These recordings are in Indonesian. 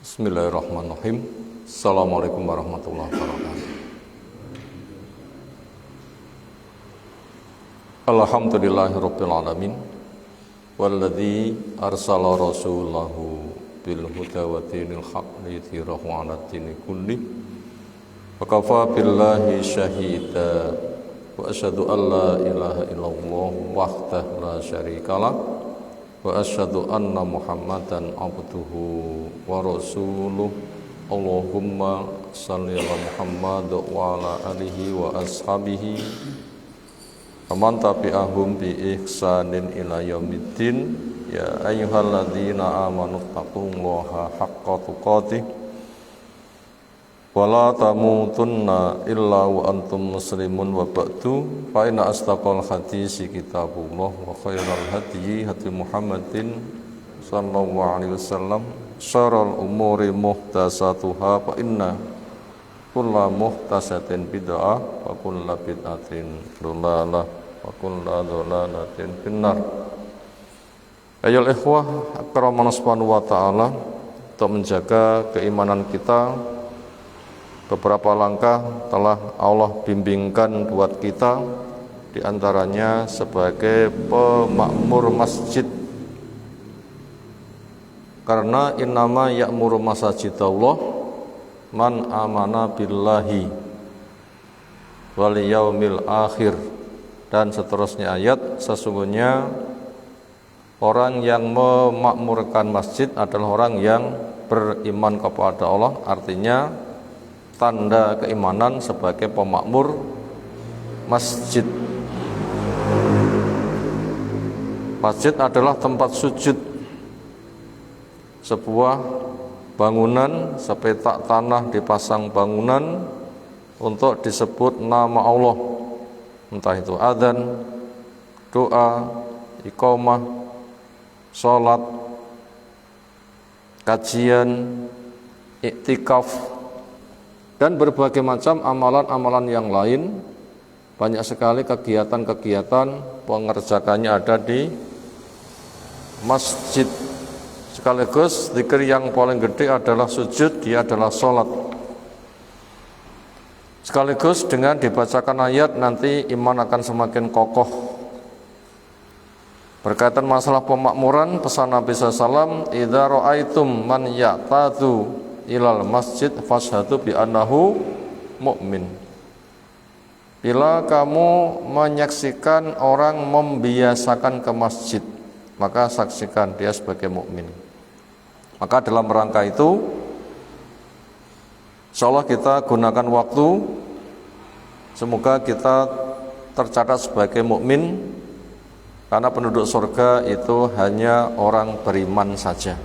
Bismillahirrahmanirrahim. Assalamualaikum warahmatullahi wabarakatuh. Alhamdulillahirabbil alamin. Walladzi arsala rasulahu bil huda wa dinil haqq liyudhhirahu 'alad dini kulli. Wa kafa billahi syahida. Wa asyhadu an la ilaha illallah wahdahu la syarikalah. Wa asyhadu anna Muhammadan abduhu wa rasuluh. Allahumma shalli ala Muhammad wa ala alihi wa ashabihi aman tabi'ahum bi ihsanin ila yaumiddin. Ya ayyuhalladzina amanu taqullaha haqqa tuqatih wa la tamutunna illa wa antum muslimun wa ba'du. Fa inna asdaqal hadisi kitabullah wa khairal hadyi hadi Muhammadin sallallahu alaihi wasallam. Syarrul umuri muhdatsatuha fa inna kulla muhdatsatin bid'ah wa kullu bid'atin dhalalah wa kullu dhalalatin finnar. Ayol ikhwah akramana subhanahu wa ta'ala, untuk menjaga keimanan kita, beberapa langkah telah Allah bimbingkan buat kita, diantaranya sebagai pemakmur masjid. Karena innama ya'muru masajidallah man amana billahi wal yaumil akhir, dan seterusnya ayat. Sesungguhnya orang yang memakmurkan masjid adalah orang yang beriman kepada Allah. Artinya tanda keimanan sebagai pemakmur masjid. Masjid adalah tempat sujud, sebuah bangunan, sepetak tanah dipasang bangunan untuk disebut nama Allah, entah itu adzan, doa, iqamah, sholat, kajian, iktikaf, dan berbagai macam amalan-amalan yang lain. Banyak sekali kegiatan-kegiatan pengerjakannya ada di masjid. Sekaligus zikir yang paling gede adalah sujud, dia adalah sholat. Sekaligus dengan dibacakan ayat nanti iman akan semakin kokoh. Berkaitan masalah pemakmuran, pesan Nabi SAW, idza ra'aitum man ya'tadu ilal masjid fashhadu bi annahu mu'min. Bila kamu menyaksikan orang membiasakan ke masjid, maka saksikan dia sebagai mukmin. Maka dalam rangka itu, insyaallah kita gunakan waktu, semoga kita tercatat sebagai mukmin, karena penduduk surga itu hanya orang beriman saja.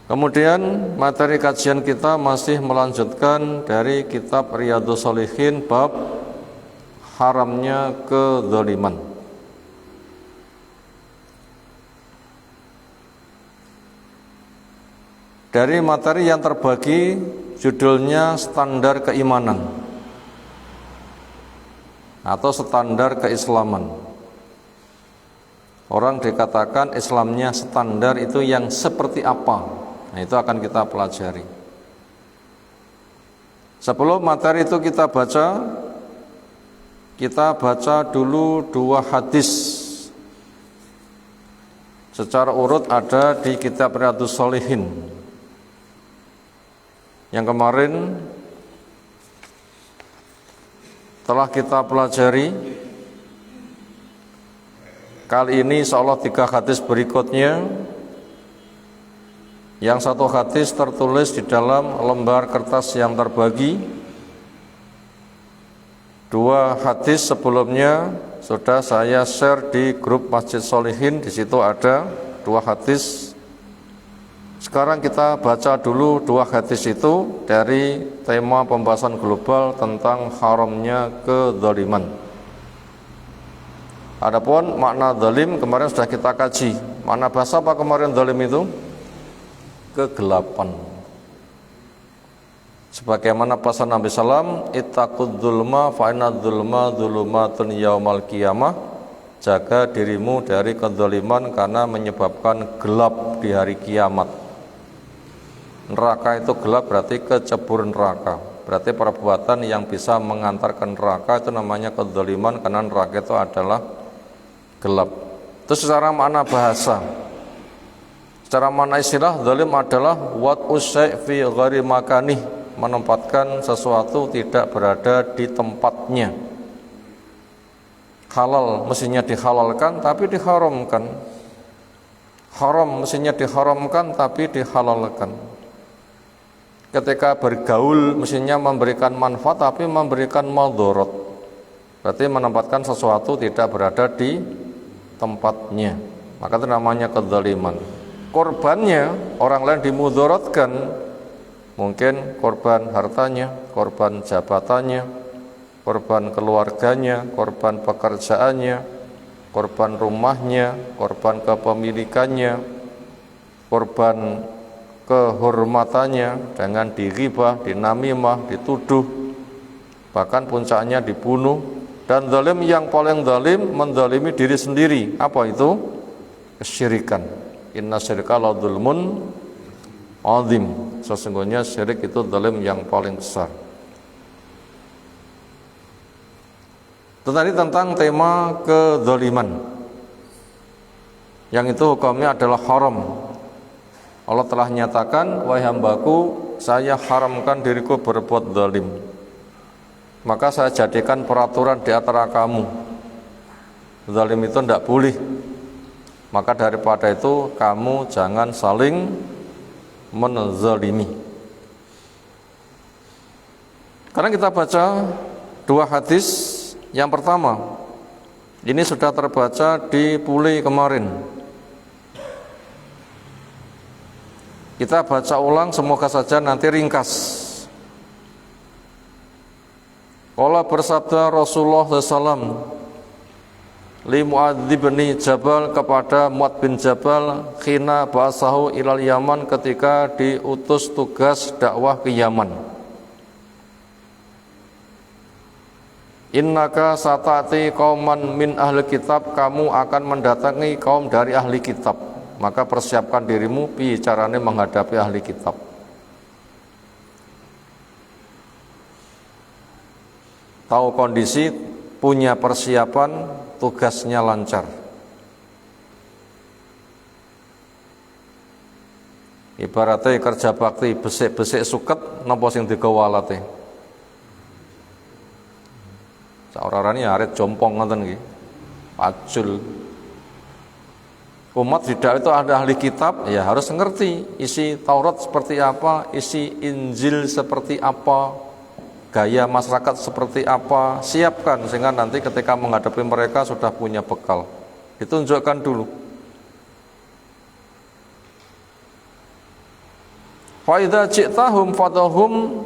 Kemudian materi kajian kita masih melanjutkan dari kitab Riyadhus Shalihin bab haramnya kezaliman. Dari materi yang terbagi judulnya standar keimanan atau standar keislaman. Orang dikatakan Islamnya standar itu yang seperti apa? Nah, itu akan kita pelajari. Sebelum materi itu kita baca dulu dua hadis secara urut ada di kitab Riyadhus Shalihin. Yang kemarin telah kita pelajari. Kali ini insyaallah 3 hadis berikutnya. Yang satu hadis tertulis di dalam lembar kertas yang terbagi. 2 hadis sebelumnya sudah saya share di grup Masjid Shalihin. Di situ ada 2 hadis. Sekarang kita baca dulu 2 hadis itu dari tema pembahasan global tentang haramnya kezaliman. Adapun makna zalim kemarin sudah kita kaji. Makna bahasa apa kemarin zalim itu? Kegelapan. Sebagaimana pesan Nabi SAW, ittaqud dzulma fa inna dzulma dzulumatun yaumal qiyamah jaga dirimu dari kedzaliman karena menyebabkan gelap di hari kiamat. Neraka itu gelap berarti kecebur neraka, berarti perbuatan yang bisa mengantarkan neraka itu namanya kedzaliman, karena neraka itu adalah gelap. Itu secara makna bahasa. Secara makna istilah, zalim adalah wad'u syai' fi ghairi makanih, menempatkan sesuatu tidak berada di tempatnya. Halal mestinya dihalalkan tapi diharamkan. Haram mestinya diharamkan tapi dihalalkan. Ketika bergaul mestinya memberikan manfaat tapi memberikan madharat. Berarti menempatkan sesuatu tidak berada di tempatnya. Maka itu namanya kedzaliman. Korbannya orang lain dimudaratkan, mungkin korban hartanya, korban jabatannya, korban keluarganya, korban pekerjaannya, korban rumahnya, korban kepemilikannya, korban kehormatannya dengan diribah, dinamimah, dituduh, bahkan puncaknya dibunuh. Dan zalim yang paling zalim menzalimi diri sendiri. Apa itu? Kesyirikan. Inna syirka la dzulmun azim. Sesungguhnya syirik itu zalim yang paling besar. Itu tadi tentang tema kedzaliman, yang itu hukumnya adalah haram. Allah telah nyatakan, wahai hambaku, saya haramkan diriku berbuat zalim, maka saya jadikan peraturan di antara kamu, zalim itu tidak boleh. Maka daripada itu kamu jangan saling menzalimi. Karena kita baca dua hadis. Yang pertama, ini sudah terbaca di Pule kemarin. Kita baca ulang, semoga saja nanti ringkas. Qala bersabda Rasulullah SAW li Mu'adz bin Jabal, kepada Mu'adz bin Jabal, khina ba'asahu ilal Yaman, ketika diutus tugas dakwah ke Yaman. Innaka satati qauman min ahli kitab, kamu akan mendatangi kaum dari ahli kitab, maka persiapkan dirimu bicaranya menghadapi ahli kitab. Tahu kondisi, punya persiapan, tugasnya lancar. Ibaratnya kerja bakti besik-besik suket napa sing digawalate. Saurarane arit jompong ngoten nggih. Pacul. Umat tidak itu ada ahli kitab, ya harus ngerti isi Taurat seperti apa, isi Injil seperti apa, gaya masyarakat seperti apa, siapkan sehingga nanti ketika menghadapi mereka sudah punya bekal. Ditunjukkan dulu. Fa idza ji'tahum fadahum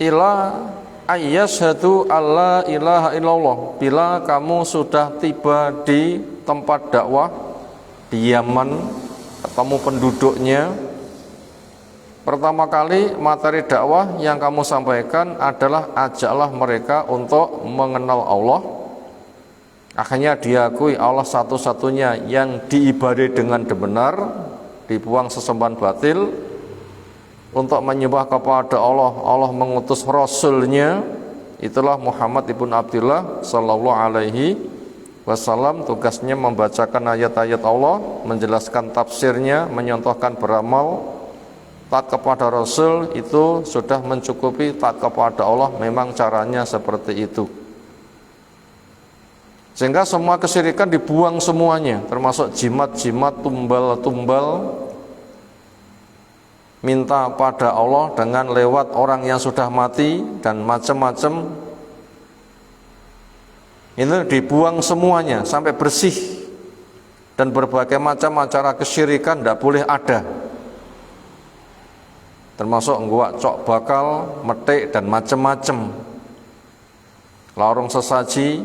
ila ayyashhadu alla ilaha illallah. Bila kamu sudah tiba di tempat dakwah di Yaman, ketemu penduduknya, pertama kali materi dakwah yang kamu sampaikan adalah ajaklah mereka untuk mengenal Allah. Akhirnya diakui Allah satu-satunya yang diibadai dengan benar, dibuang sesembahan batil. Untuk menyembah kepada Allah, Allah mengutus Rasulnya, itulah Muhammad ibn Abdullah sallallahu alaihi wasallam. Tugasnya membacakan ayat-ayat Allah, menjelaskan tafsirnya, menyontohkan beramal. Taat kepada Rasul itu sudah mencukupi. Taat kepada Allah memang caranya seperti itu. Sehingga semua kesyirikan dibuang semuanya, termasuk jimat-jimat, tumbal-tumbal. Minta pada Allah dengan lewat orang yang sudah mati dan macam-macam. Ini dibuang semuanya sampai bersih. Dan berbagai macam acara kesyirikan tidak boleh ada. Termasuk ngguak cok bakal, metik dan macam-macam. Larung sesaji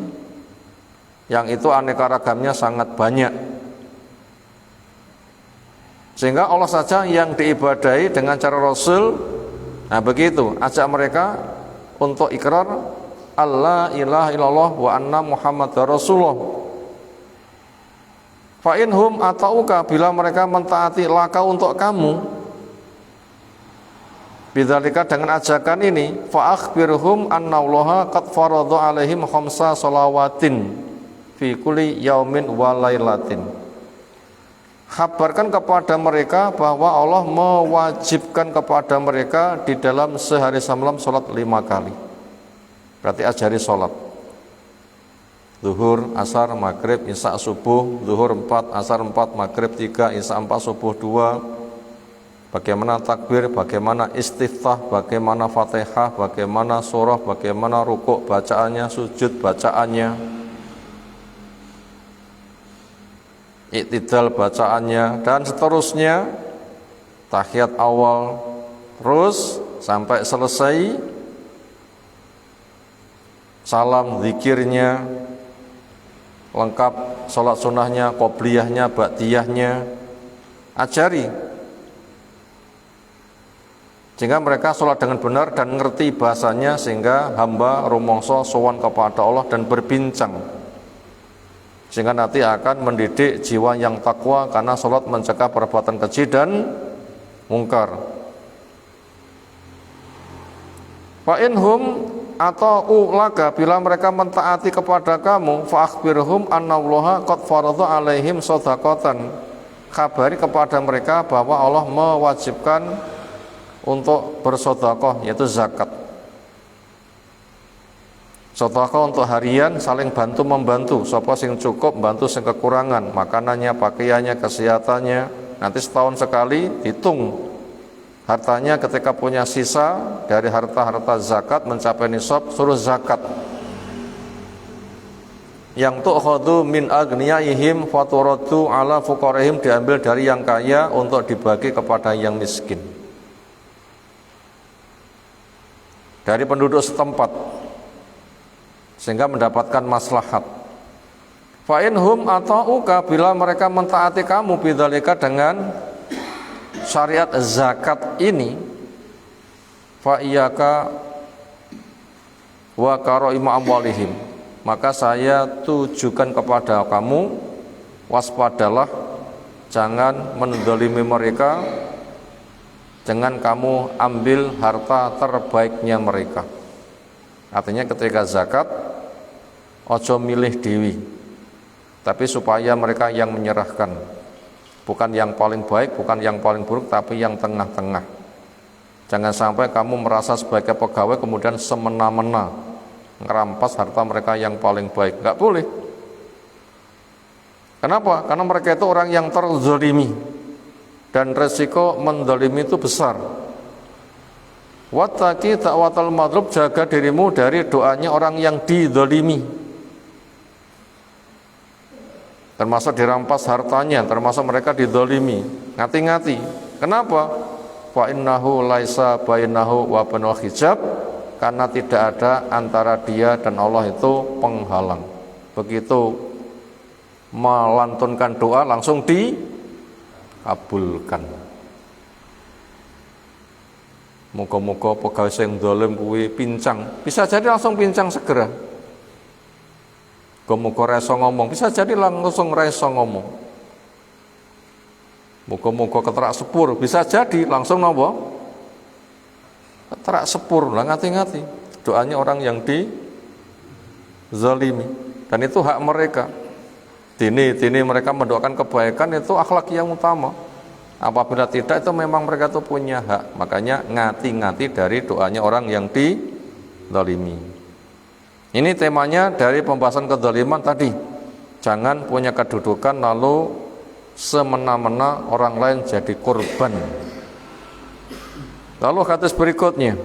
yang itu aneka ragamnya sangat banyak. Sehingga Allah saja yang diibadai dengan cara Rasul. Nah begitu, ajak mereka untuk ikrar Allah ilaha illallah wa anna Muhammad Rasulullah. Fa inhum atauka, bila mereka mentaati laka untuk kamu, bidzalika, dengan ajakan ini, fa akhbirhum annallaha qad faradha alaihim khamsa shalawatin fi kulli yaumin wa lailatin. Kabarkan kepada mereka bahwa Allah mewajibkan kepada mereka di dalam sehari semalam sholat 5 kali. Berarti ajari sholat zuhur, asar, maghrib, isya, subuh. Zuhur 4, asar 4, maghrib 3, isya 4, subuh 2. Bagaimana takbir, bagaimana istiftah, bagaimana fatihah, bagaimana surah, bagaimana rukuk bacaannya, sujud bacaannya, iktidal bacaannya, dan seterusnya. Tahiyat awal terus sampai selesai, salam, zikirnya lengkap, sholat sunnahnya, qobliyahnya, ba'diyahnya, ajari sehingga mereka sholat dengan benar dan ngerti bahasanya, sehingga hamba rumangsa sowan kepada Allah dan berbincang, sehingga nanti akan mendidik jiwa yang takwa, karena sholat mencegah perbuatan keji dan mungkar. Fa inhum atau ulaka, bila mereka mentaati kepada kamu, fa akhbirhum annallaha qad faradha alaihim shadaqatan, kabari kepada mereka bahwa Allah mewajibkan untuk bersedekah, yaitu zakat. Sedekah untuk harian, saling bantu membantu, sapa sing cukup bantu sing kekurangan, makanannya, pakaiannya, kesehatannya. Nanti setahun sekali hitung hartanya, ketika punya sisa dari harta-harta zakat mencapai nisab, suruh zakat. Yang tu'khadhu min agniyaihim faturaddu ala fuqaraihim, diambil dari yang kaya untuk dibagi kepada yang miskin, dari penduduk setempat, sehingga mendapatkan maslahat. Fa inhum ata'uka, bila mereka mentaati kamu, bidzalika, dengan syariat zakat ini, fa iyyaka wa karaima amwalihim, maka saya tujukan kepada kamu, waspadalah, jangan menzalimi mereka, jangan kamu ambil harta terbaiknya mereka. Artinya ketika zakat, ojo milih dewi, tapi supaya mereka yang menyerahkan, bukan yang paling baik, bukan yang paling buruk, tapi yang tengah-tengah. Jangan sampai kamu merasa sebagai pegawai kemudian semena-mena ngerampas harta mereka yang paling baik. Enggak boleh. Kenapa? Karena mereka itu orang yang terzalimi, dan resiko menzalimi itu besar. Wattaqi da'watal madlub, jaga dirimu dari doanya orang yang dizalimi, termasuk dirampas hartanya, termasuk mereka dizalimi. Ngati-ngati. Kenapa? Fa innahu laisa bainahu wa bainal hijab, karena tidak ada antara dia dan Allah itu penghalang. Begitu melantunkan doa langsung dikabulkan. Moga-moga pegawai sing zalim kuwi pincang, bisa jadi langsung pincang segera. Muga-muga reso ngomong, bisa jadi langsung reso ngomong. Muga-muga keterak sepur, bisa jadi langsung nopo? Keterak sepur. Lah ngati-ngati. Doanya orang yang dizalimi, dan itu hak mereka. Dini mereka mendoakan kebaikan, itu akhlak yang utama. Apabila tidak, itu memang mereka itu punya hak. Makanya ngati-ngati dari doanya orang yang dizalimi. Ini temanya dari pembahasan kezaliman tadi. Jangan punya kedudukan lalu semena-mena orang lain jadi korban. Lalu hadis berikutnya.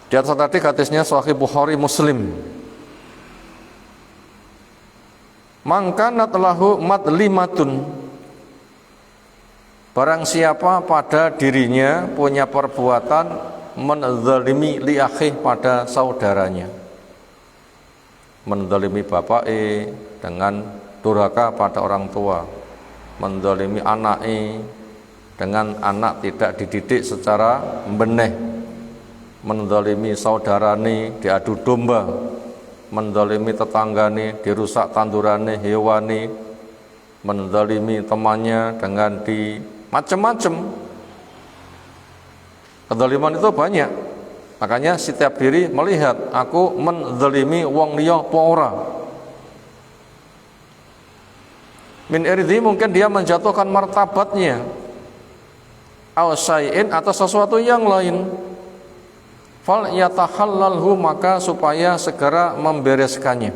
Di atas tadi hadisnya Sahih Bukhari Muslim. Mangkanat lahu madlimatun, barang siapa pada dirinya punya perbuatan menzalimi li akhih, pada saudaranya, menzalimi bapak dengan durhaka pada orang tua, menzalimi anak dengan anak tidak dididik secara benih, menzalimi saudarane diadu domba, mendolimi tetanggane, dirusak tandurane, hewani, mendolimi temannya dengan di macam-macam. Kedoliman itu banyak. Makanya setiap diri melihat aku mendolimi wong liya apa ora. Min irdi mungkin dia menjatuhkan martabatnya, aw syai'in atau sesuatu yang lain. Fal yatahallalhu, maka supaya segera membereskannya.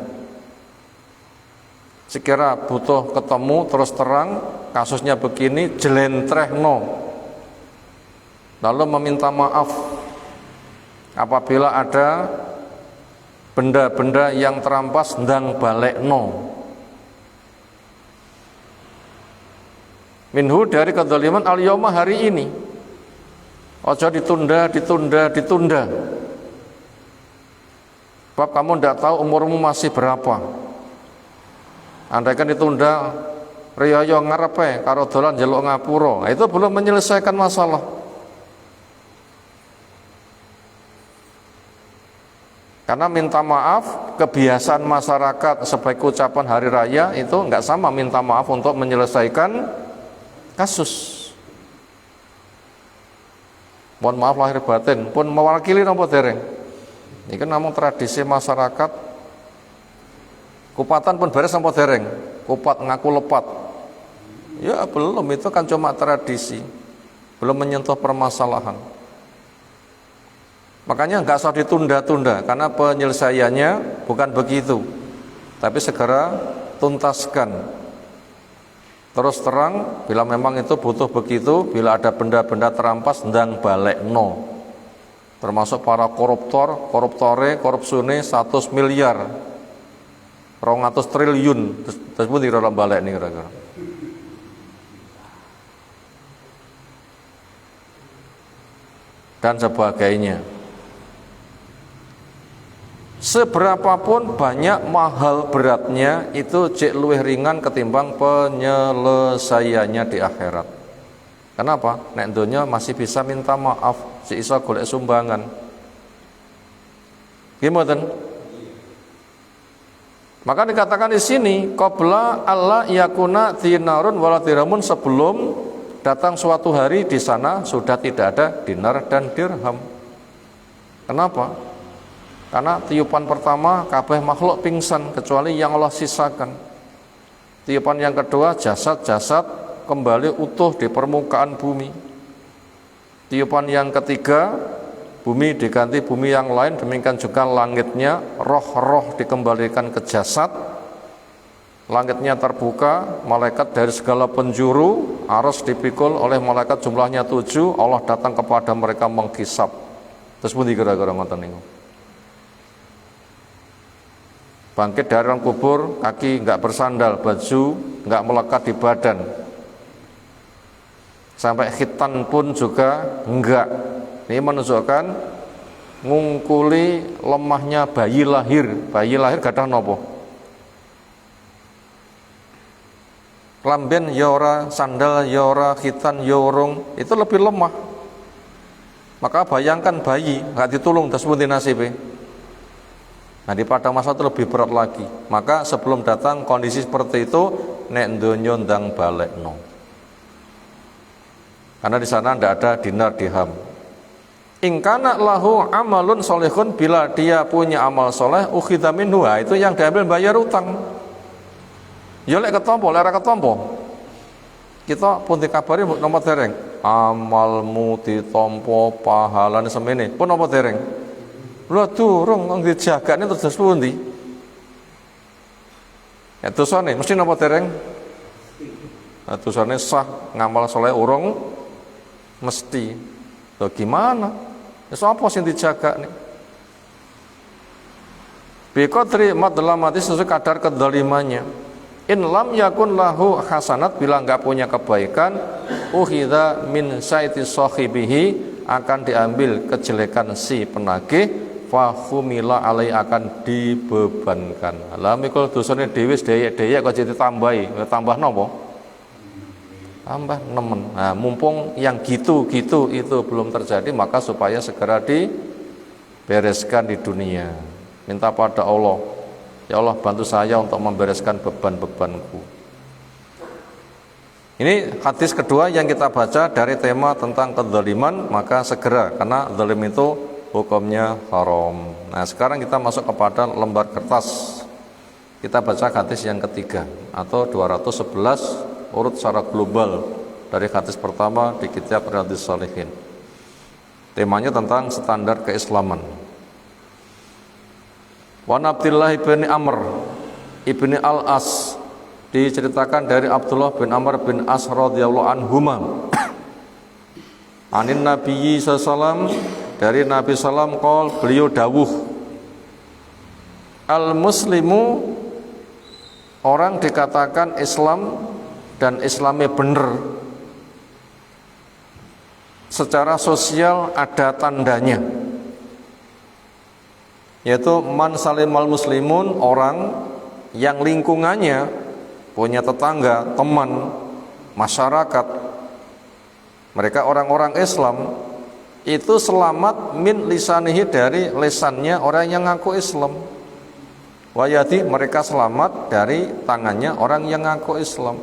Sekira butuh ketemu terus terang kasusnya begini, jelentrehno, lalu meminta maaf apabila ada benda-benda yang terampas ndang balekno. Minhu, dari kedzaliman al-yawma, hari ini. Ojo ditunda. Sebab kamu tidak tahu umurmu masih berapa. Andaikan ditunda riyo ngarepe karo dolan njaluk ngapura, itu belum menyelesaikan masalah. Karena minta maaf, kebiasaan masyarakat sebagai ucapan hari raya itu enggak sama minta maaf untuk menyelesaikan kasus. Mohon maaf lahir batin, pun mewakili napa dereng? Ini kan namung tradisi masyarakat. Kupatan pun beres napa dereng? Kupat ngaku lepat. Ya belum, itu kan cuma tradisi. Belum menyentuh permasalahan. Makanya nggak usah ditunda-tunda, karena penyelesaiannya bukan begitu. Tapi segera tuntaskan. Terus terang, bila memang itu butuh begitu, bila ada benda-benda terampas ndang balekno. Termasuk para korupsune 100 miliar, 200 triliun, terus pun tidak balik nih kira-kira. Dan sebagainya. Seberapapun banyak mahal beratnya, itu cek luwih ringan ketimbang penyelesaiannya di akhirat. Kenapa? Nek donya masih bisa minta maaf, si iso golek sumbangan. Gimana? Maka dikatakan di sini, qabla Allah yakuna dinarun wala dirhamun, sebelum datang suatu hari di sana sudah tidak ada dinar dan dirham. Kenapa? Karena tiupan pertama kabeh makhluk pingsan kecuali yang Allah sisakan. Tiupan yang kedua jasad-jasad kembali utuh di permukaan bumi. Tiupan yang ketiga bumi diganti bumi yang lain, demikian juga langitnya, roh-roh dikembalikan ke jasad. Langitnya terbuka, malaikat dari segala penjuru, arsy dipikul oleh malaikat jumlahnya 7, Allah datang kepada mereka menghisab. Terus pun dikira-kira ngoten niku. Bangkit dari orang kubur, kaki enggak bersandal, baju enggak melekat di badan, sampai khitan pun juga enggak. Ini menunjukkan ngungkuli lemahnya bayi lahir. Bayi lahir gadah nopo? Lamben ya ora, sandal ya ora, khitan ya urung, itu lebih lemah. Maka bayangkan bayi enggak ditulung, terus pun nasibe. Nah di pada masa itu lebih berat lagi. Maka sebelum datang kondisi seperti itu, nek donya ndang balekno. Karena di sana tidak ada dinar dirham. Ingkana lahu amalun solehun, bila dia punya amal soleh, ukhidha minhu, itu yang diambil bayar utang. Ya lek ketompo, lek ora ketompo, kita pun dikabari nomor dereng, amalmu ditompo pahalane semene. Pun nomor dereng. Lha durung wong dijagane terus pundi? Ya dosane mesti napa dereng? Nah, dosane sah, ngamal saleh urung mesti. Lho gimana? Ya sapa sing dijagane? Bi qadri madlamati, sesuai kadar kedolimannya. In lam yakun lahu hasanat, bila enggak punya kebaikan, ukhidha min saiti sahibihi, akan diambil kejelekan si penagih, fahumila alai, akan dibebankan. Lah mikul dosane dhewe dhewe kok jadi tambahi, tambah napa? Tambah nemen. Nah, mumpung yang gitu-gitu itu belum terjadi, maka supaya segera dibereskan di dunia. Minta pada Allah Ya Allah, bantu saya untuk membereskan beban-bebanku. Ini hadis kedua yang kita baca dari tema tentang kezaliman, maka segera, karena zalim itu hukumnya haram. Nah, sekarang kita masuk kepada lembar kertas. Kita baca hadis yang ketiga atau 211 urut secara global dari hadis pertama di kitab Riyadhus Shalihin. Temanya tentang standar keislaman. Wa Abdullah bin Amr ibni Al-As, diceritakan dari Abdullah bin Amr bin As radhiyallahu anhuma. Anin Nabi sallallahu, dari Nabi sallam qol, beliau dawuh, al muslimu, orang dikatakan Islam dan Islamnya benar secara sosial ada tandanya, yaitu man salimal muslimun, orang yang lingkungannya punya tetangga, teman, masyarakat, mereka orang-orang Islam itu selamat min lisanihi, dari lesannya orang yang ngaku Islam, wayati, mereka selamat dari tangannya orang yang ngaku Islam.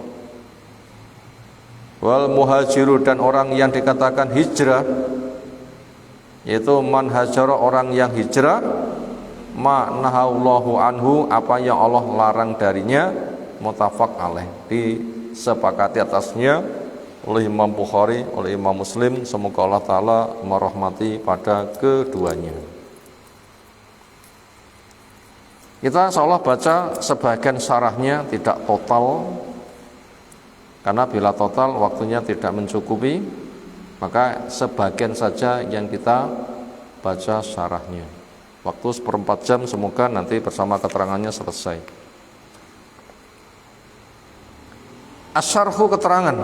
Wal muhajiru, dan orang yang dikatakan hijrah, yaitu man hajara, orang yang hijrah, ma nahallahu anhu, apa yang Allah larang darinya, muttafaq alaih, disepakati atasnya oleh Imam Bukhari, oleh Imam Muslim. Semoga Allah Ta'ala merahmati pada keduanya. Kita insyaallah baca sebagian syarahnya, tidak total, karena bila total waktunya tidak mencukupi, maka sebagian saja yang kita baca syarahnya. Waktu 1/4 jam, semoga nanti bersama keterangannya selesai. Asyarhu, keterangan.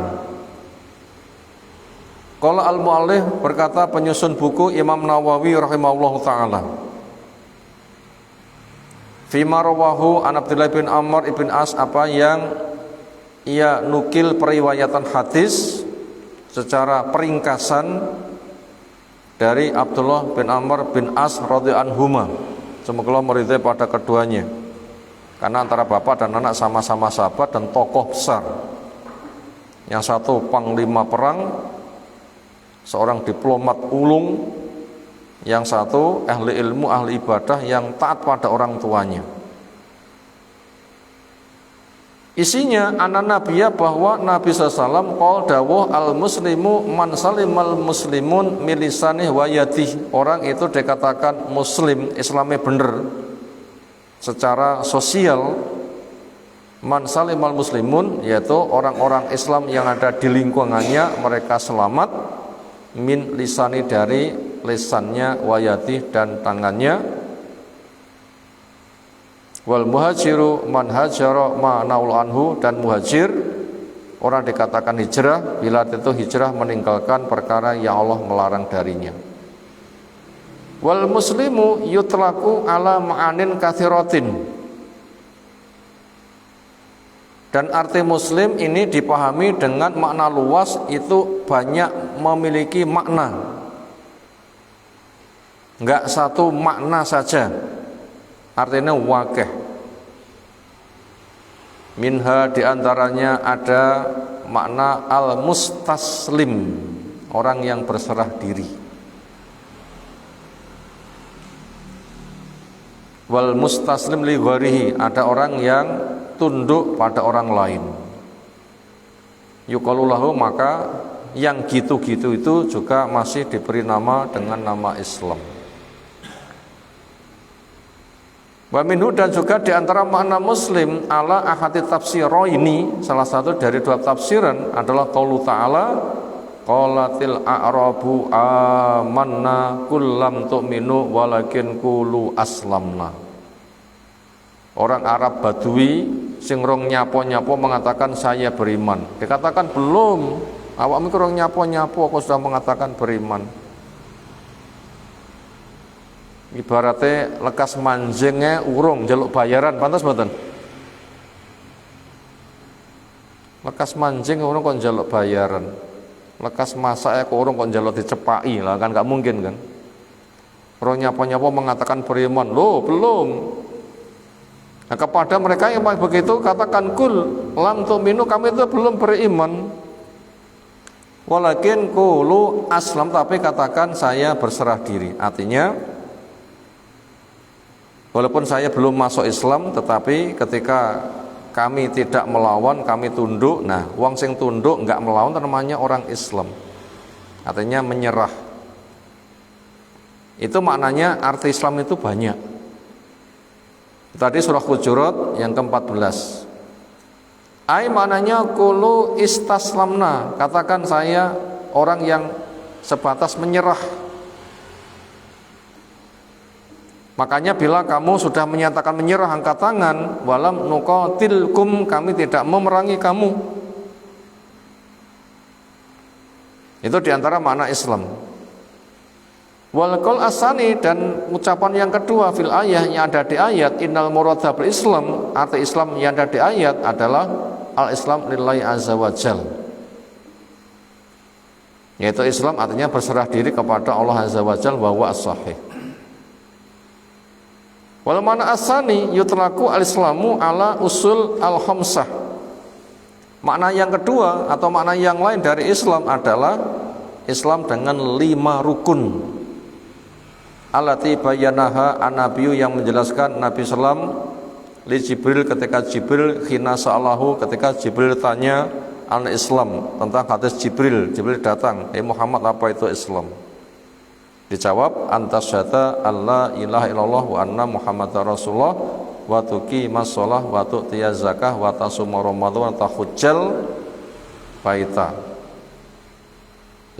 Qala al-mu'allif, berkata penyusun buku Imam Nawawi rahimahullahu ta'ala, fima rawahu an Abdullah bin Amr ibn As, apa yang ia nukil periwayatan hadis secara peringkasan dari Abdullah bin Amr bin As radhiyallahu anhuma, semoga Allah meridhai pada keduanya, karena antara bapak dan anak sama-sama sahabat dan tokoh besar. Yang satu panglima perang, seorang diplomat ulung, yang satu ahli ilmu, ahli ibadah yang taat pada orang tuanya. Isinya anak nabiya, bahwa Nabi SAW qol dawuh, al muslimu man salimal muslimun milisanih wa yadih, orang itu dikatakan muslim, Islamnya bener secara sosial, man salimal muslimun, yaitu orang-orang Islam yang ada di lingkungannya mereka selamat, min lisani, dari lisannya, wa yadih, dan tangannya. Wal muhajiru man hajara ma naul anhu, dan muhajir orang dikatakan hijrah bila itu hijrah meninggalkan perkara yang Allah melarang darinya. Wal muslimu yutlaku ala ma'anin katsiratin, dan arti muslim ini dipahami dengan makna luas, itu banyak memiliki makna, enggak satu makna saja, artinya wakeh. Minha, diantaranya ada makna al-mustaslim, orang yang berserah diri. Wal mustaslim li gharihi, ada orang yang tunduk pada orang lain. Yuqalu lahu, maka yang gitu-gitu itu juga masih diberi nama dengan nama Islam. Wa minhu, dan juga diantara makna muslim ala ahadi tafsiro ini, salah satu dari dua tafsiran adalah qaulu ta'ala, qalatil a'rabu amanna kullam tu'minu walakin qulu aslamna. Orang Arab Badui sing rong nyapo-nyapo mengatakan saya beriman. Dikatakan belum, awak mikir rong nyapo-nyapo kok sudah mengatakan beriman. Ibaratnya lekas manjingnya urung jaluk bayaran, pantas mboten? Lekas manjing urung kok jaluk bayaran, lekas masak kok urung kok jaluk dicepaki, lah kan gak mungkin kan? Orang nyapa-nyapa mengatakan beriman, loh belum. Nah, kepada mereka yang begitu katakan kul lam tu'minu, kami itu belum beriman. Walakin qulu aslam, tapi katakan saya berserah diri. Artinya walaupun saya belum masuk Islam, tetapi ketika kami tidak melawan, kami tunduk. Nah, wong sing tunduk enggak melawan namanya orang Islam. Artinya menyerah. Itu maknanya arti Islam itu banyak. Tadi surah Hujurat yang ke-14. Ai maknanya qulu istaslamna, katakan saya orang yang sebatas menyerah. Makanya bila kamu sudah menyatakan menyerah, angkat tangan, walam nuqatilkum, kami tidak memerangi kamu. Itu diantara makna Islam. Wal qaul asani, dan ucapan yang kedua fil ayah yang ada di ayat, innal murada bil Islam, arti Islam yang ada di ayat adalah al Islam lillahi azza wa jal, yaitu Islam artinya berserah diri kepada Allah azza wa jal, wa huwa as-sahih. Wal mana asani yutlaku al Islamu ala usul al khamsah. Makna yang kedua atau makna yang lain dari Islam adalah Islam dengan 5 rukun. Allati bayanaha an-nabiyyu, yang menjelaskan Nabi sallam li Jibril ketika Jibril khina sa'alahu, ketika Jibril tanya an Islam, tentang hadis Jibril. Jibril datang, Muhammad, apa itu Islam? Dijawab, antasyhada alla ilaha illallah wa anna muhammadar rasulullah wa tuqimas shalah wa tu'tiyaz zakah wa tasuma ramadan wa tahujjal baita.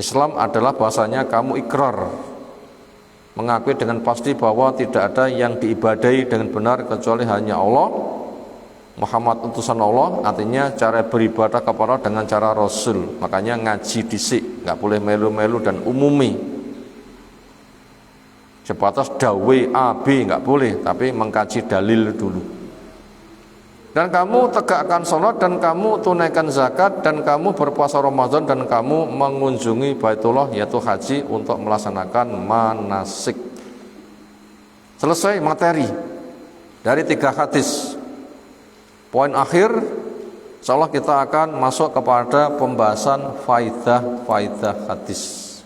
Islam adalah bahasanya kamu ikrar, mengakui dengan pasti bahwa tidak ada yang diibadahi dengan benar kecuali hanya Allah, Muhammad utusan Allah. Artinya cara beribadah kepada dengan cara Rasul. Makanya ngaji disik, nggak boleh melu-melu dan umumi. Sebatas dawe A B nggak boleh, tapi mengkaji dalil dulu. Dan kamu tegakkan sholat, dan kamu tunaikan zakat, dan kamu berpuasa Ramadan, dan kamu mengunjungi Baitullah, yaitu haji, untuk melaksanakan manasik. Selesai materi dari 3 hadis. Poin akhir, insyaallah kita akan masuk kepada pembahasan faidah hadis.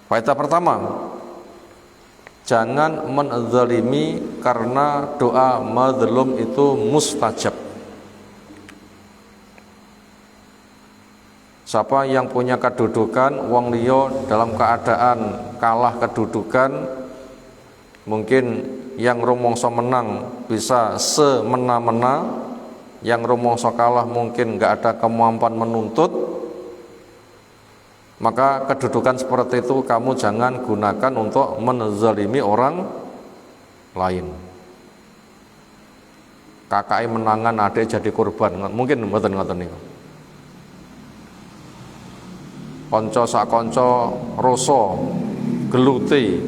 Faidah pertama, jangan menzalimi karena doa mazlum itu mustajab. Siapa yang punya kedudukan, wong liya dalam keadaan kalah kedudukan, mungkin yang rumangsa menang bisa semena-mena, yang rumangsa kalah mungkin enggak ada kemampuan menuntut, maka kedudukan seperti itu kamu jangan gunakan untuk menzalimi orang lain. Kakak menangan, adik jadi korban, mungkin mboten ngoten niku. Kanca sak kanca rasa geluti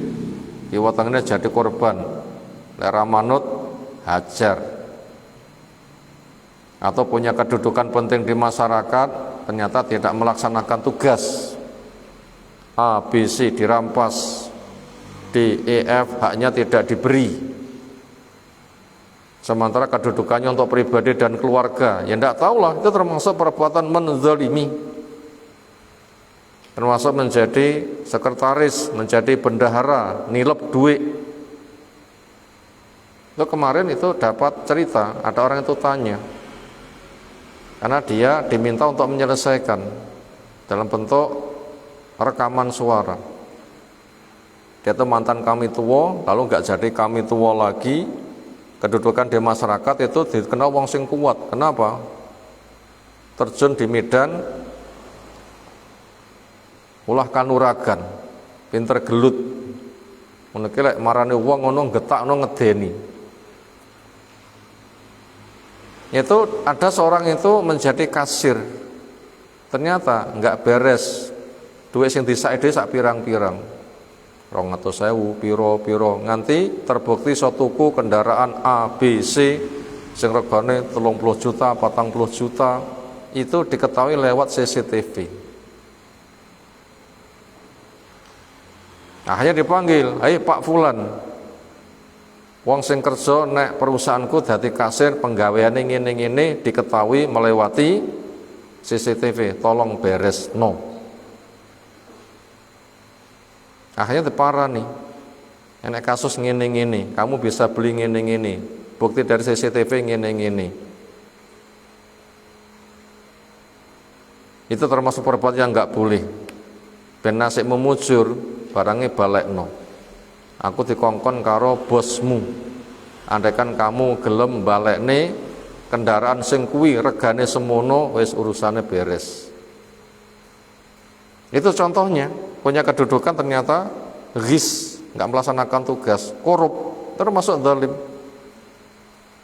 diwetengene jadi korban, lek ra manut hajar. Atau punya kedudukan penting di masyarakat, ternyata tidak melaksanakan tugas, A, B, C dirampas, D, E, F haknya tidak diberi, sementara kedudukannya untuk pribadi dan keluarga, ya tidak tahulah, itu termasuk perbuatan menzalimi, termasuk menjadi sekretaris, menjadi bendahara, nilep duit. Itu kemarin itu dapat cerita, ada orang itu tanya, karena dia diminta untuk menyelesaikan dalam bentuk rekaman suara. Dia itu mantan kami tua, lalu nggak jadi kami tua lagi, kedudukan di masyarakat itu dikenal wong sing kuat. Kenapa? Terjun di medan ulah kanuragan, pinter gelut, meniki lek marani wong ngono getakno ngedeni. Itu ada seorang itu menjadi kasir, ternyata nggak beres. Duit sing disaiki sak pirang-pirang 200.000 piro-piro, nganti terbukti iso tuku kendaraan A, B, C sing regane 30 juta, 40 juta, itu diketahui lewat CCTV. Akhirnya dipanggil, "Hai Pak Fulan, Wong sing kerja nek perusahaanku dadi kasir penggaweane ngene-ngene diketahui melewati CCTV, tolong beres no. Akhirnya diparani. Nek kasus ngene-ngene, kamu bisa beli ngene-ngene. Bukti dari CCTV ngene-ngene. Itu termasuk perbuatan yang enggak boleh. Ben nasik memujur, barangnya balekno. Aku dikongkon karo bosmu. Andaikan kamu gelem balekne kendaraan sing kuwi regane semono, wis urusane beres. Itu contohnya, punya kedudukan ternyata ghis, enggak melaksanakan tugas, korup, termasuk zalim.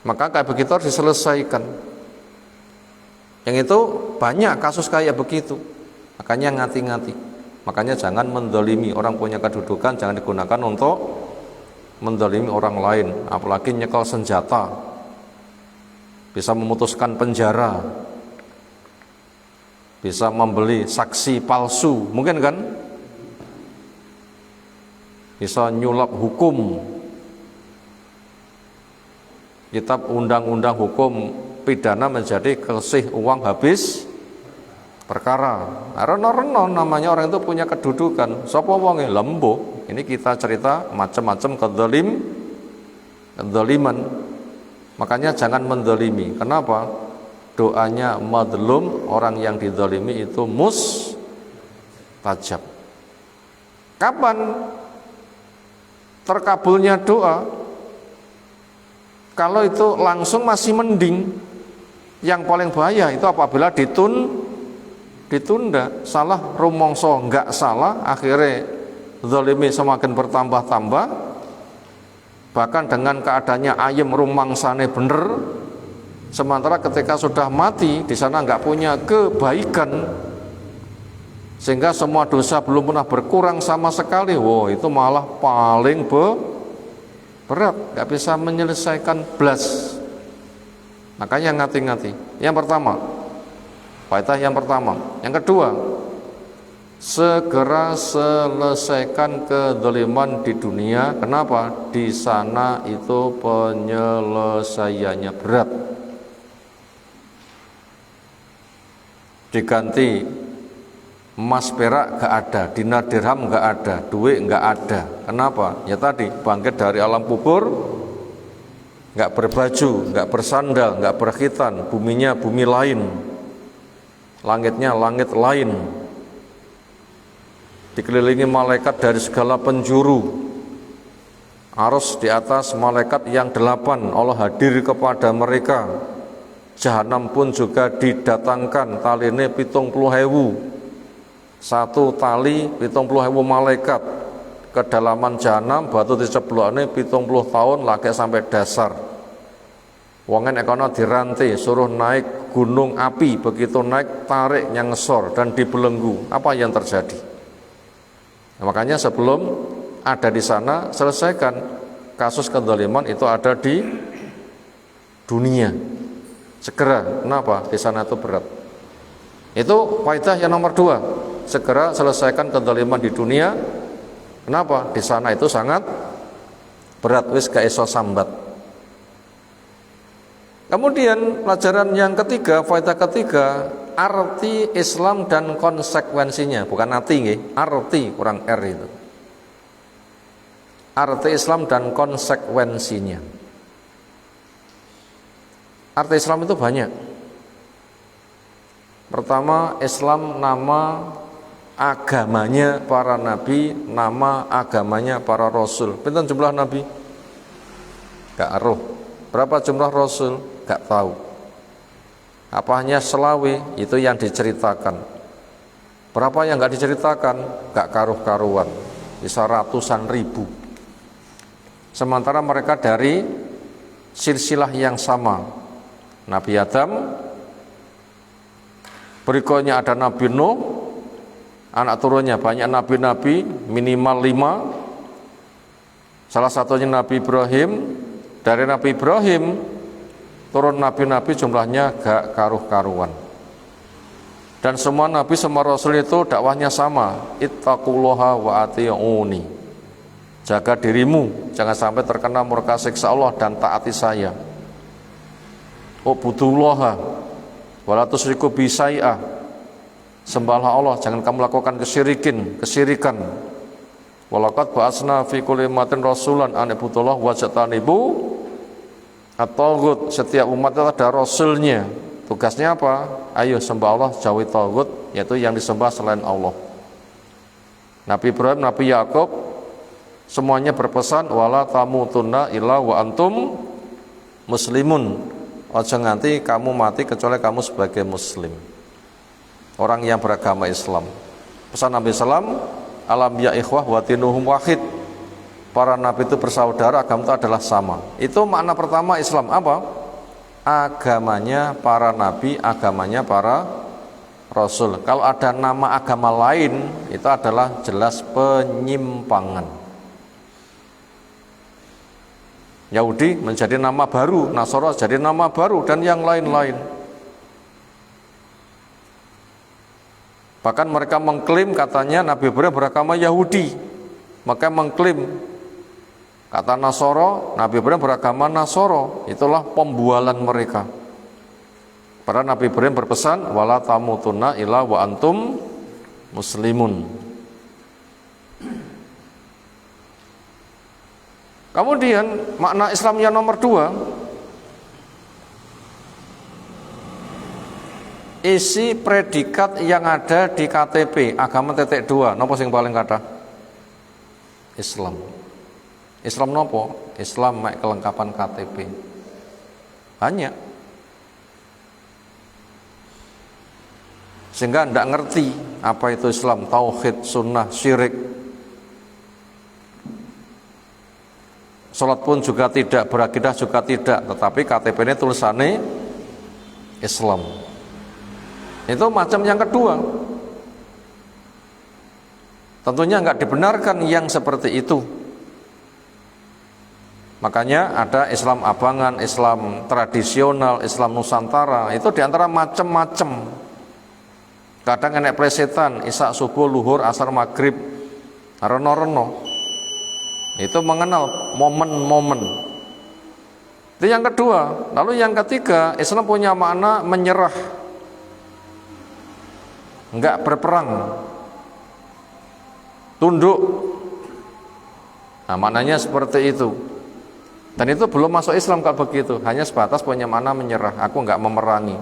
Maka kayak begitu harus diselesaikan. Yang itu banyak kasus kayak begitu. Makanya ngati-ngati. Makanya jangan mendolimi orang punya kedudukan, jangan digunakan untuk mendolimi orang lain, apalagi nyekel senjata, bisa memutuskan penjara, bisa membeli saksi palsu, mungkin kan? Bisa nyulap hukum. Kitab undang-undang hukum pidana menjadi kesih uang habis perkara. Reno-reno namanya orang itu punya kedudukan. Sapa wonge lembo. Ini kita cerita macam-macam kedzaliman. Makanya jangan mendolimi. Kenapa? Doanya madlum, orang yang didolimi itu mustajab. Kapan terkabulnya doa? Kalau itu langsung masih mending. Yang paling bahaya itu apabila ditunda, salah rumongso enggak salah, akhirnya zalimi semakin bertambah-tambah, bahkan dengan keadaannya ayem rumangsane bener, sementara ketika sudah mati di sana enggak punya kebaikan, sehingga semua dosa belum pernah berkurang sama sekali. Wow, itu malah paling berat, enggak bisa menyelesaikan blas. Makanya ngati-ngati. Yang pertama, faedah yang pertama. Yang kedua, segera selesaikan kedzaliman di dunia. Kenapa? Di sana itu penyelesaiannya berat. Diganti emas perak gak ada, dinar dirham gak ada, duit gak ada. Kenapa? Ya tadi, bangkit dari alam kubur, gak berbaju, gak bersandal, gak berkhitan, buminya bumi lain, langitnya langit lain, dikelilingi malaikat dari segala penjuru, arus di atas malaikat yang 8, Allah hadir kepada mereka. Jahanam pun juga didatangkan, taline 70.000, satu tali 70.000 malaikat. Kedalaman jahanam batu diceblokne 70 tahun lagi sampai dasar. Wongen ekono dirantai, suruh naik gunung api, begitu naik tarik nyengsor dan dibelenggu. Apa yang terjadi? Nah, makanya sebelum ada di sana, selesaikan kasus kedzaliman itu ada di dunia. Segera, kenapa? Di sana itu berat. Itu faedah yang nomor 2. Segera selesaikan kedzaliman di dunia. Kenapa? Di sana itu sangat berat, wis gak iso sambat. Kemudian pelajaran yang ketiga, faedah ketiga, arti Islam dan konsekuensinya, bukan arti nggih, arti kurang R itu. Arti Islam dan konsekuensinya. Arti Islam itu banyak. Pertama, Islam nama agamanya para nabi, nama agamanya para rasul. Pinten jumlah nabi? Gak aruh. Berapa jumlah rasul? Gak tahu. Apa hanya selawe? Itu yang diceritakan. Berapa yang gak diceritakan? Gak karuh-karuan. Bisa ratusan ribu. Sementara mereka dari silsilah yang sama. Nabi Adam, berikutnya ada Nabi Nuh, anak turunnya banyak nabi-nabi, minimal 5. Salah satunya Nabi Ibrahim. Dari Nabi Ibrahim turun nabi-nabi jumlahnya gak karuh-karuan. Dan semua nabi, semua rasul itu dakwahnya sama, ittaqullaha wa ati'uni. Jaga dirimu, jangan sampai terkena murka siksa Allah dan taati saya. Ubudullaha wala tusyriku bi syai'a. Sembahlah Allah, jangan kamu lakukan kesyirikan. Walaqad ba'atsna fi kulli ummatin rasulan an ibudullah wajtanibu at-taghut. Setiap umat itu ada rasulnya. Tugasnya apa? Ayo sembah Allah, jauhi taghut, yaitu yang disembah selain Allah. Nabi Ibrahim, Nabi Yakub semuanya berpesan wala tamutunna illa wa antum muslimun. Ojo nganti kamu mati kecuali kamu sebagai muslim, orang yang beragama Islam. Pesan Nabi Sallam, alam ya ikhwah wa dinuhum wahid. Para nabi itu bersaudara, agama itu adalah sama. Itu makna pertama Islam apa? Agamanya para nabi, agamanya para rasul. Kalau ada nama agama lain, itu adalah jelas penyimpangan. Yahudi menjadi nama baru, Nasara jadi nama baru, dan yang lain-lain. Bahkan mereka mengklaim katanya Nabi Ibrahim beragama Yahudi. Maka mengklaim kata Nasara, Nabi Ibrahim beragama Nasara. Itulah pembualan mereka. Para Nabi Ibrahim berpesan wala tamutunna illa wa antum muslimun. Kemudian makna Islamnya nomor 2, isi predikat yang ada di KTP agama .2 nopo sing paling kata Islam. Islam nopo? Islam mek kelengkapan KTP. Banyak. Sehingga ndak ngerti apa itu Islam, tauhid, sunnah, syirik. Salat pun juga tidak, berakidah juga tidak, tetapi KTP ini tulisannya Islam. Itu macam yang kedua. Tentunya enggak dibenarkan yang seperti itu. Makanya ada Islam abangan, Islam tradisional, Islam Nusantara. Itu diantara macam-macam. Kadang enek plesetan, isak subuh, luhur, asar, maghrib, reno-reno. Itu mengenal momen-momen. Itu yang kedua. Lalu yang ketiga, Islam punya makna menyerah, enggak berperang, tunduk. Nah, maknanya seperti itu. Dan itu belum masuk Islam kalau begitu. Hanya sebatas punya makna menyerah. Aku enggak memerangi,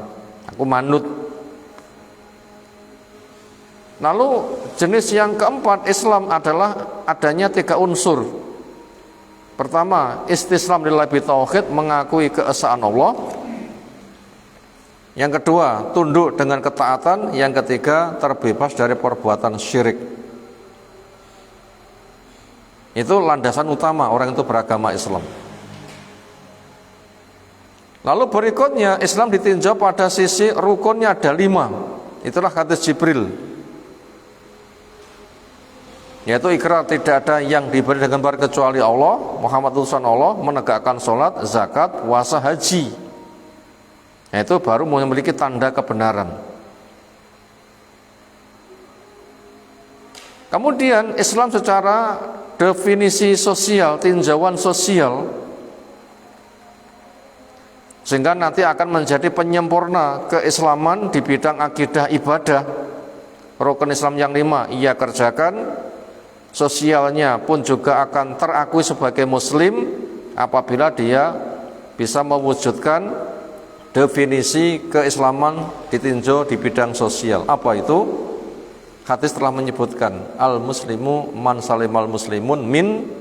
aku manut. Lalu jenis yang keempat Islam adalah adanya 3 unsur. Pertama, istislam lillahi bitauhid, mengakui keesaan Allah. Yang kedua, tunduk dengan ketaatan. Yang ketiga, terbebas dari perbuatan syirik. Itu landasan utama orang itu beragama Islam. Lalu berikutnya, Islam ditinjau pada sisi rukunnya ada 5. Itulah hadis Jibril, yaitu ikrar tidak ada yang diberi dengan baik kecuali Allah, Muhammad utusan Allah, menegakkan sholat, zakat, puasa, haji. Itu baru memiliki tanda kebenaran. Kemudian Islam secara definisi sosial, tinjauan sosial, sehingga nanti akan menjadi penyempurna keislaman di bidang akidah ibadah. Rukun Islam yang 5 ia kerjakan. Sosialnya pun juga akan terakui sebagai muslim apabila dia bisa mewujudkan definisi keislaman ditinjau di bidang sosial. Apa itu? Hadis telah menyebutkan al-muslimu man salimal muslimun min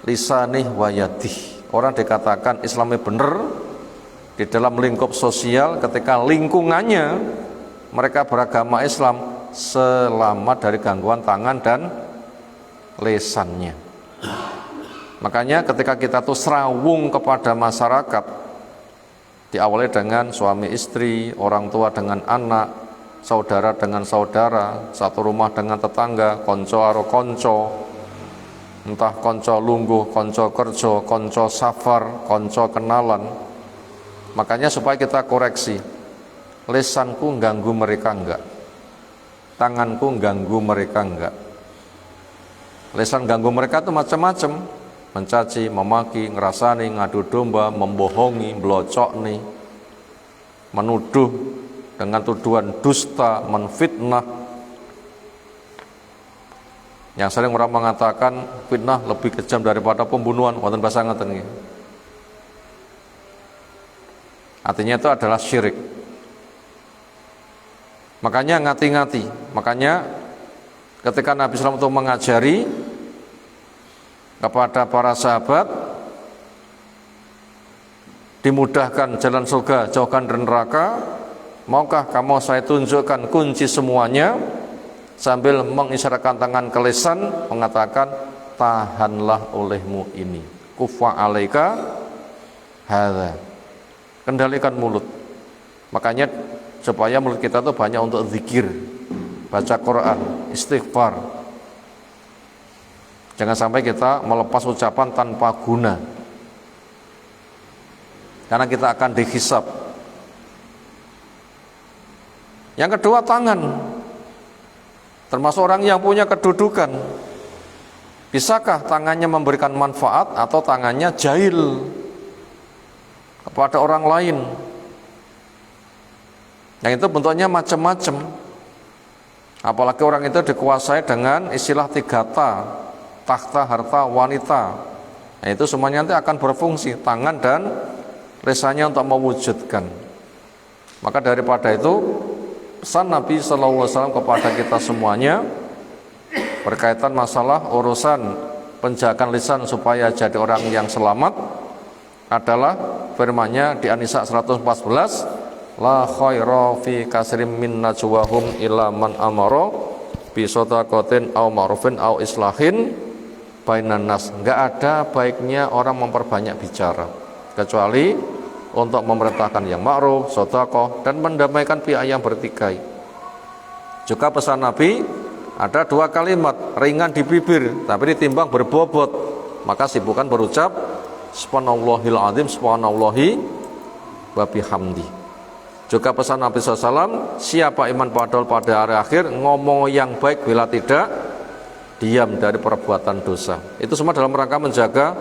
lisanih wa yadih. Orang dikatakan Islamnya benar di dalam lingkup sosial ketika lingkungannya mereka beragama Islam selamat dari gangguan tangan dan lesannya. Makanya ketika kita tuh serawung kepada masyarakat, diawali dengan suami istri, orang tua dengan anak, saudara dengan saudara, satu rumah dengan tetangga, konco karo konco, entah konco lungguh, konco kerja, konco safar, konco kenalan. Makanya supaya kita koreksi, lesanku ganggu mereka enggak, tanganku ganggu mereka enggak. Lisan ganggu mereka itu macam-macam, mencaci, memaki, ngerasani, ngadu domba, membohongi, melocokni, menuduh dengan tuduhan dusta, menfitnah. Yang sering orang mengatakan fitnah lebih kejam daripada pembunuhan, wonten bahasa ngaten nggih. Artinya itu adalah syirik. Makanya ngati-ngati. Makanya ketika Nabi SAW itu mengajari kepada para sahabat, dimudahkan jalan surga, jauhkan dari neraka, maukah kamu saya tunjukkan kunci semuanya? Sambil mengisyaratkan tangan ke lisan, mengatakan, tahanlah olehmu ini, kufa alaika hadza. Kendalikan mulut. Makanya supaya mulut kita itu banyak untuk zikir, baca Quran, istighfar. Jangan sampai kita melepas ucapan tanpa guna, karena kita akan dihisab. Yang kedua, tangan. Termasuk orang yang punya kedudukan. Bisakah tangannya memberikan manfaat atau tangannya jahil kepada orang lain? Yang itu bentuknya macam-macam. Apalagi orang itu dikuasai dengan istilah 3 tahta, harta, wanita. Nah, itu semuanya nanti akan berfungsi, tangan dan lisannya untuk mewujudkan. Maka daripada itu, pesan Nabi SAW kepada kita semuanya berkaitan masalah urusan penjagaan lisan supaya jadi orang yang selamat adalah firman-Nya di An-Nisa 114, la khaira fi kasrim min najwahum illa man amara bi shadaqatin aw ma'rufin aw islahin bainan nas. Enggak ada baiknya orang memperbanyak bicara kecuali untuk memerintahkan yang ma'ruf, sedekah, dan mendamaikan pihak yang bertikai. Juga pesan Nabi, ada 2 kalimat ringan di bibir tapi ditimbang berbobot, maka sibukkan berucap subhanallahil azim, subhanallahi wa bihamdi. Juga pesan Nabi SAW, siapa iman pada hari akhir, ngomong yang baik bila tidak diam dari perbuatan dosa. Itu semua dalam rangka menjaga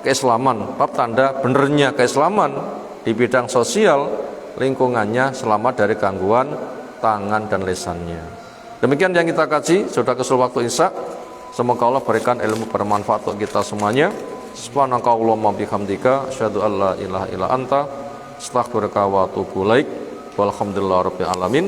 keislaman. Bab tanda benernya keislaman di bidang sosial, lingkungannya selamat dari gangguan tangan dan lisannya. Demikian yang kita kaji, sudah kesul waktu Isya. Semoga Allah berikan ilmu bermanfaat untuk kita semuanya. Subhanakallahumma bihamdika asyhadu an la ilaha illa anta astaghfiruka wa atubu ilaik. Walhamdulillahirabbil alamin.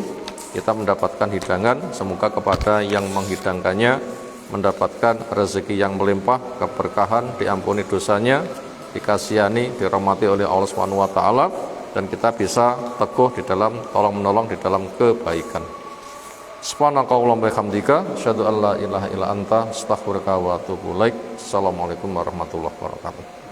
Kita mendapatkan hidangan, semoga kepada yang menghidangkannya mendapatkan rezeki yang melimpah, keberkahan, diampuni dosanya, dikasihani, dirahmati oleh Allah Subhanahu wa taala, dan kita bisa teguh di dalam tolong-menolong di dalam kebaikan. Subhanakallahumma wa bihamdika asyhadu an la ilaha illa anta astaghfiruka wa atubu ilaik. Assalamualaikum warahmatullahi wabarakatuh.